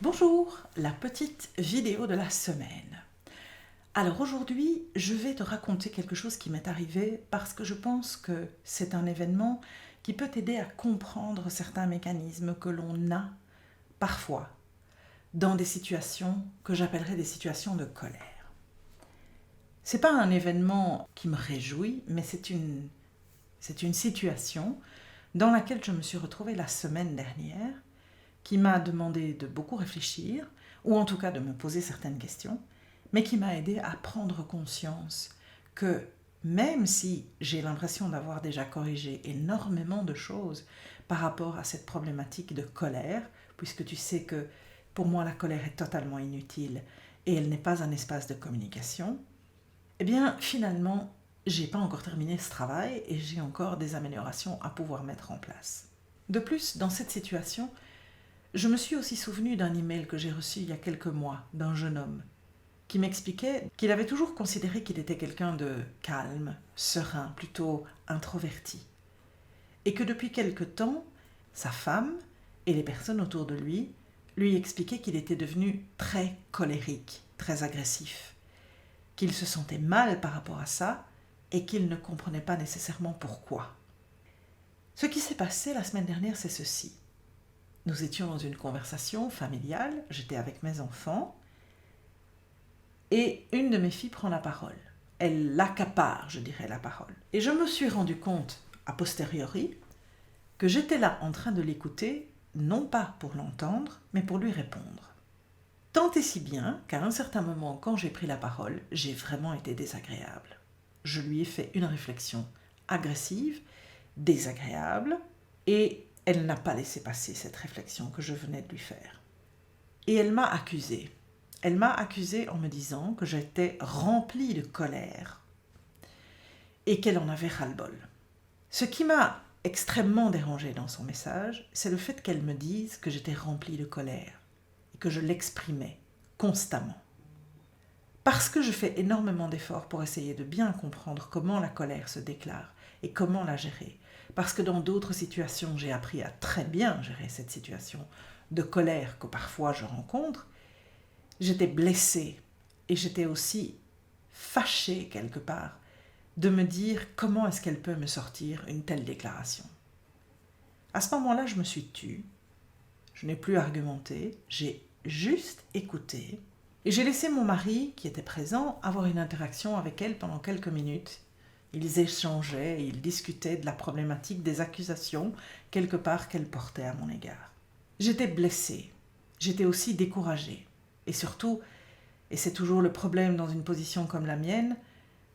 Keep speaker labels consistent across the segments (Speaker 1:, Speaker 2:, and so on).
Speaker 1: Bonjour, la petite vidéo de la semaine. Alors aujourd'hui, je vais te raconter quelque chose qui m'est arrivé parce que je pense que c'est un événement qui peut t'aider à comprendre certains mécanismes que l'on a parfois dans des situations que j'appellerais des situations de colère. C'est pas un événement qui me réjouit, mais c'est une situation dans laquelle je me suis retrouvée la semaine dernière qui m'a demandé de beaucoup réfléchir, ou en tout cas de me poser certaines questions, mais qui m'a aidé à prendre conscience que même si j'ai l'impression d'avoir déjà corrigé énormément de choses par rapport à cette problématique de colère, puisque tu sais que pour moi la colère est totalement inutile et elle n'est pas un espace de communication, eh bien finalement j'ai pas encore terminé ce travail et j'ai encore des améliorations à pouvoir mettre en place. De plus, dans cette situation, je me suis aussi souvenu d'un email que j'ai reçu il y a quelques mois d'un jeune homme qui m'expliquait qu'il avait toujours considéré qu'il était quelqu'un de calme, serein, plutôt introverti. Et que depuis quelque temps, sa femme et les personnes autour de lui expliquaient qu'il était devenu très colérique, très agressif, qu'il se sentait mal par rapport à ça et qu'il ne comprenait pas nécessairement pourquoi. Ce qui s'est passé la semaine dernière, c'est ceci. Nous étions dans une conversation familiale, j'étais avec mes enfants, et une de mes filles prend la parole. Elle l'accapare, je dirais, la parole. Et je me suis rendu compte, a posteriori, que j'étais là en train de l'écouter, non pas pour l'entendre, mais pour lui répondre. Tant et si bien qu'à un certain moment, quand j'ai pris la parole, j'ai vraiment été désagréable. Je lui ai fait une réflexion agressive, désagréable, et elle n'a pas laissé passer cette réflexion que je venais de lui faire. Et elle m'a accusée. Elle m'a accusée en me disant que j'étais remplie de colère et qu'elle en avait ras-le-bol. Ce qui m'a extrêmement dérangée dans son message, c'est le fait qu'elle me dise que j'étais remplie de colère et que je l'exprimais constamment. Parce que je fais énormément d'efforts pour essayer de bien comprendre comment la colère se déclare et comment la gérer. Parce que dans d'autres situations, j'ai appris à très bien gérer cette situation de colère que parfois je rencontre. J'étais blessée et j'étais aussi fâchée quelque part de me dire comment est-ce qu'elle peut me sortir une telle déclaration. À ce moment-là, je me suis tue, je n'ai plus argumenté, j'ai juste écouté et j'ai laissé mon mari, qui était présent, avoir une interaction avec elle pendant quelques minutes. Ils échangeaient, ils discutaient de la problématique des accusations quelque part qu'elle portait à mon égard. J'étais blessée, j'étais aussi découragée. Et surtout, et c'est toujours le problème dans une position comme la mienne,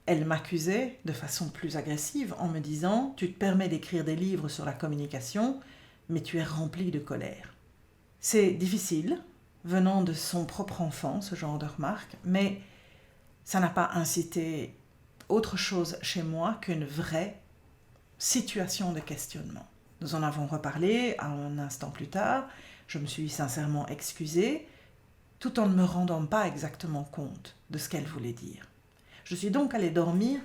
Speaker 1: elle m'accusait de façon plus agressive en me disant « Tu te permets d'écrire des livres sur la communication, mais tu es rempli de colère. » C'est difficile, venant de son propre enfant, ce genre de remarque, mais ça n'a pas incité autre chose chez moi qu'une vraie situation de questionnement. Nous en avons reparlé un instant plus tard, je me suis sincèrement excusée, tout en ne me rendant pas exactement compte de ce qu'elle voulait dire. Je suis donc allée dormir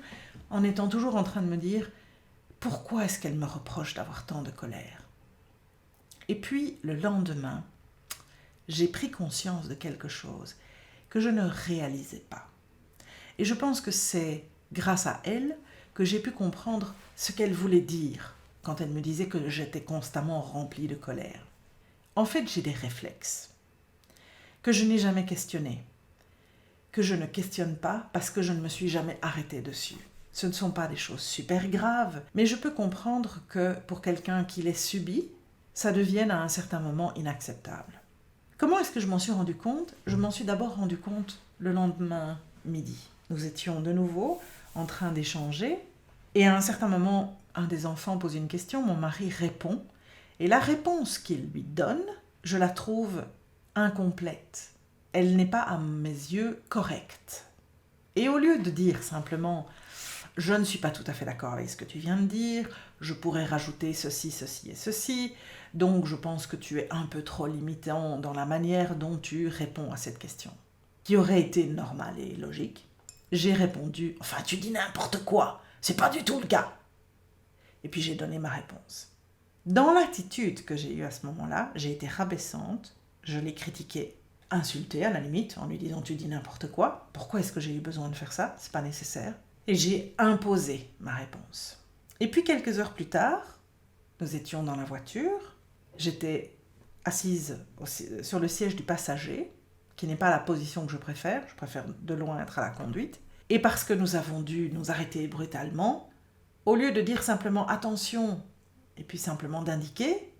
Speaker 1: en étant toujours en train de me dire « Pourquoi est-ce qu'elle me reproche d'avoir tant de colère ?» Et puis, le lendemain, j'ai pris conscience de quelque chose que je ne réalisais pas. Et je pense que c'est grâce à elle que j'ai pu comprendre ce qu'elle voulait dire quand elle me disait que j'étais constamment remplie de colère. En fait, j'ai des réflexes que je n'ai jamais questionnés, que je ne questionne pas parce que je ne me suis jamais arrêtée dessus. Ce ne sont pas des choses super graves, mais je peux comprendre que pour quelqu'un qui les subit, ça devienne à un certain moment inacceptable. Comment est-ce que je m'en suis rendu compte ? Je m'en suis d'abord rendu compte le lendemain midi. Nous étions de nouveau en train d'échanger et à un certain moment, un des enfants pose une question, mon mari répond et la réponse qu'il lui donne, je la trouve incomplète. Elle n'est pas à mes yeux correcte. Et au lieu de dire simplement « je ne suis pas tout à fait d'accord avec ce que tu viens de dire, je pourrais rajouter ceci, ceci et ceci, donc je pense que tu es un peu trop limitant dans la manière dont tu réponds à cette question », qui aurait été normale et logique, j'ai répondu « enfin tu dis n'importe quoi, c'est pas du tout le cas ». Et puis j'ai donné ma réponse. Dans l'attitude que j'ai eue à ce moment-là, j'ai été rabaissante, Je l'ai critiqué, insulté à la limite, en lui disant « tu dis n'importe quoi, pourquoi est-ce que j'ai eu besoin de faire ça? C'est pas nécessaire. » Et j'ai imposé ma réponse. Et puis quelques heures plus tard, nous étions dans la voiture, j'étais assise sur le siège du passager, qui n'est pas la position que je préfère de loin être à la conduite, et parce que nous avons dû nous arrêter brutalement, au lieu de dire simplement « attention » et puis simplement d'indiquer,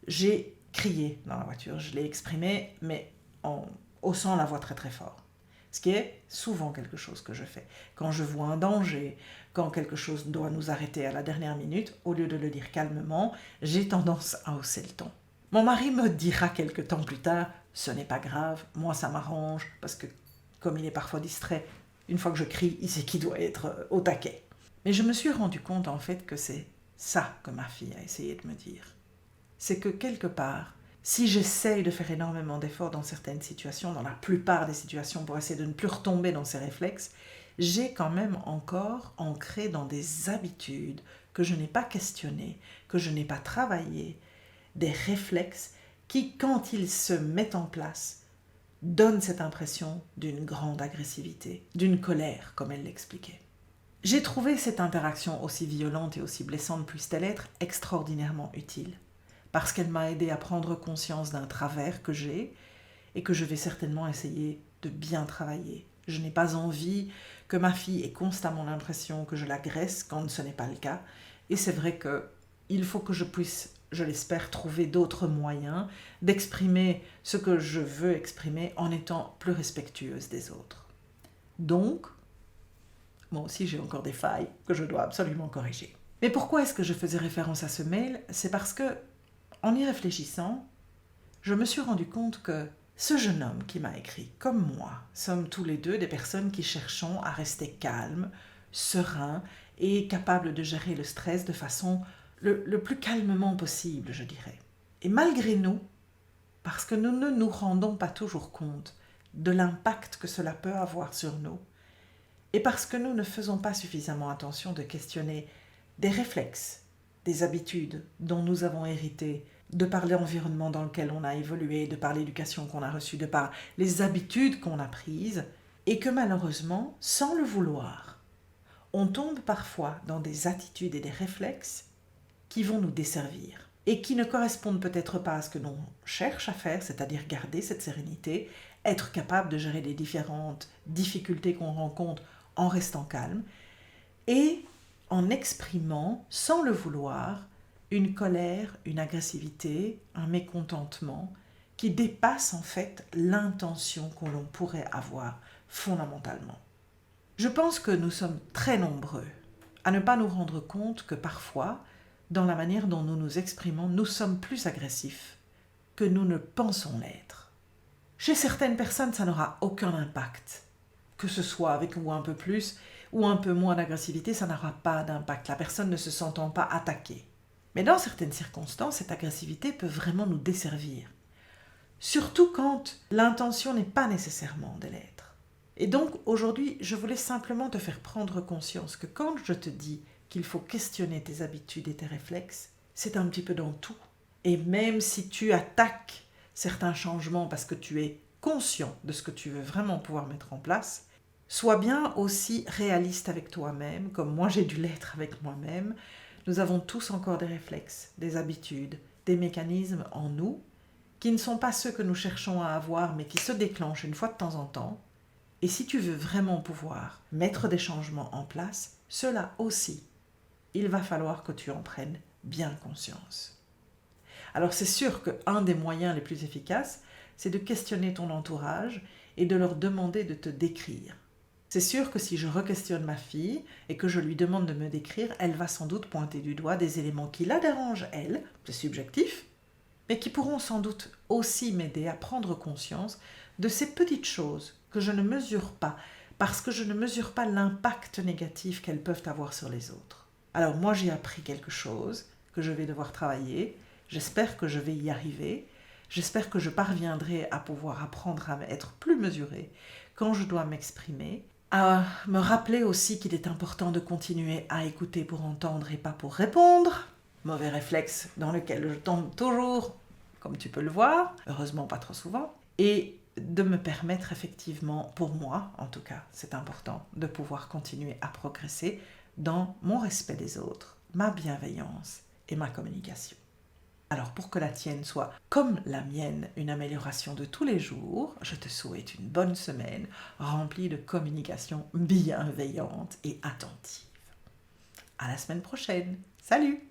Speaker 1: j'ai crié dans la voiture, je l'ai exprimé, mais en haussant la voix très très fort. Ce qui est souvent quelque chose que je fais. Quand je vois un danger, quand quelque chose doit nous arrêter à la dernière minute, au lieu de le dire calmement, j'ai tendance à hausser le ton. Mon mari me dira quelque temps plus tard, ce n'est pas grave, moi ça m'arrange, parce que comme il est parfois distrait, une fois que je crie, il sait qu'il doit être au taquet. Mais je me suis rendu compte en fait que c'est ça que ma fille a essayé de me dire. C'est que quelque part, si j'essaye de faire énormément d'efforts dans certaines situations, dans la plupart des situations pour essayer de ne plus retomber dans ces réflexes, j'ai quand même encore ancré dans des habitudes que je n'ai pas questionnées, que je n'ai pas travaillées, des réflexes qui, quand ils se mettent en place, donnent cette impression d'une grande agressivité, d'une colère, comme elle l'expliquait. J'ai trouvé cette interaction, aussi violente et aussi blessante puisse-t-elle être, extraordinairement utile, parce qu'elle m'a aidé à prendre conscience d'un travers que j'ai et que je vais certainement essayer de bien travailler. Je n'ai pas envie que ma fille ait constamment l'impression que je l'agresse quand ce n'est pas le cas, et c'est vrai qu'il faut que je puisse, je l'espère, trouver d'autres moyens d'exprimer ce que je veux exprimer en étant plus respectueuse des autres. Donc, moi aussi j'ai encore des failles que je dois absolument corriger. Mais pourquoi est-ce que je faisais référence à ce mail? C'est parce que, en y réfléchissant, je me suis rendu compte que ce jeune homme qui m'a écrit, comme moi, sommes tous les deux des personnes qui cherchons à rester calmes, sereins et capables de gérer le stress de façon le plus calmement possible, je dirais. Et malgré nous, parce que nous ne nous rendons pas toujours compte de l'impact que cela peut avoir sur nous, et parce que nous ne faisons pas suffisamment attention de questionner des réflexes, des habitudes dont nous avons hérité, de par l'environnement dans lequel on a évolué, de par l'éducation qu'on a reçue, de par les habitudes qu'on a prises, et que malheureusement, sans le vouloir, on tombe parfois dans des attitudes et des réflexes qui vont nous desservir et qui ne correspondent peut-être pas à ce que l'on cherche à faire, c'est-à-dire garder cette sérénité, être capable de gérer les différentes difficultés qu'on rencontre en restant calme et en exprimant, sans le vouloir, une colère, une agressivité, un mécontentement qui dépasse en fait l'intention que l'on pourrait avoir fondamentalement. Je pense que nous sommes très nombreux à ne pas nous rendre compte que parfois, dans la manière dont nous nous exprimons, nous sommes plus agressifs que nous ne pensons l'être. Chez certaines personnes, ça n'aura aucun impact. Que ce soit avec ou un peu plus ou un peu moins d'agressivité, ça n'aura pas d'impact. La personne ne se sentant pas attaquée. Mais dans certaines circonstances, cette agressivité peut vraiment nous desservir. Surtout quand l'intention n'est pas nécessairement de l'être. Et donc, aujourd'hui, je voulais simplement te faire prendre conscience que quand je te dis qu'il faut questionner tes habitudes et tes réflexes, c'est un petit peu dans tout. Et même si tu attaques certains changements parce que tu es conscient de ce que tu veux vraiment pouvoir mettre en place, sois bien aussi réaliste avec toi-même, comme moi j'ai dû l'être avec moi-même. Nous avons tous encore des réflexes, des habitudes, des mécanismes en nous qui ne sont pas ceux que nous cherchons à avoir, mais qui se déclenchent une fois de temps en temps. Et si tu veux vraiment pouvoir mettre des changements en place, cela aussi, il va falloir que tu en prennes bien conscience. Alors c'est sûr qu'un des moyens les plus efficaces, c'est de questionner ton entourage et de leur demander de te décrire. C'est sûr que si je re-questionne ma fille et que je lui demande de me décrire, elle va sans doute pointer du doigt des éléments qui la dérangent, elle, c'est subjectif, mais qui pourront sans doute aussi m'aider à prendre conscience de ces petites choses que je ne mesure pas, parce que je ne mesure pas l'impact négatif qu'elles peuvent avoir sur les autres. Alors moi j'ai appris quelque chose que je vais devoir travailler, j'espère que je vais y arriver, j'espère que je parviendrai à pouvoir apprendre à être plus mesurée quand je dois m'exprimer, à me rappeler aussi qu'il est important de continuer à écouter pour entendre et pas pour répondre. Mauvais réflexe dans lequel je tombe toujours comme tu peux le voir, heureusement pas trop souvent, et de me permettre effectivement, pour moi en tout cas, c'est important, de pouvoir continuer à progresser dans mon respect des autres, ma bienveillance et ma communication. Alors pour que la tienne soit comme la mienne, une amélioration de tous les jours, je te souhaite une bonne semaine remplie de communication bienveillante et attentive. À la semaine prochaine. Salut!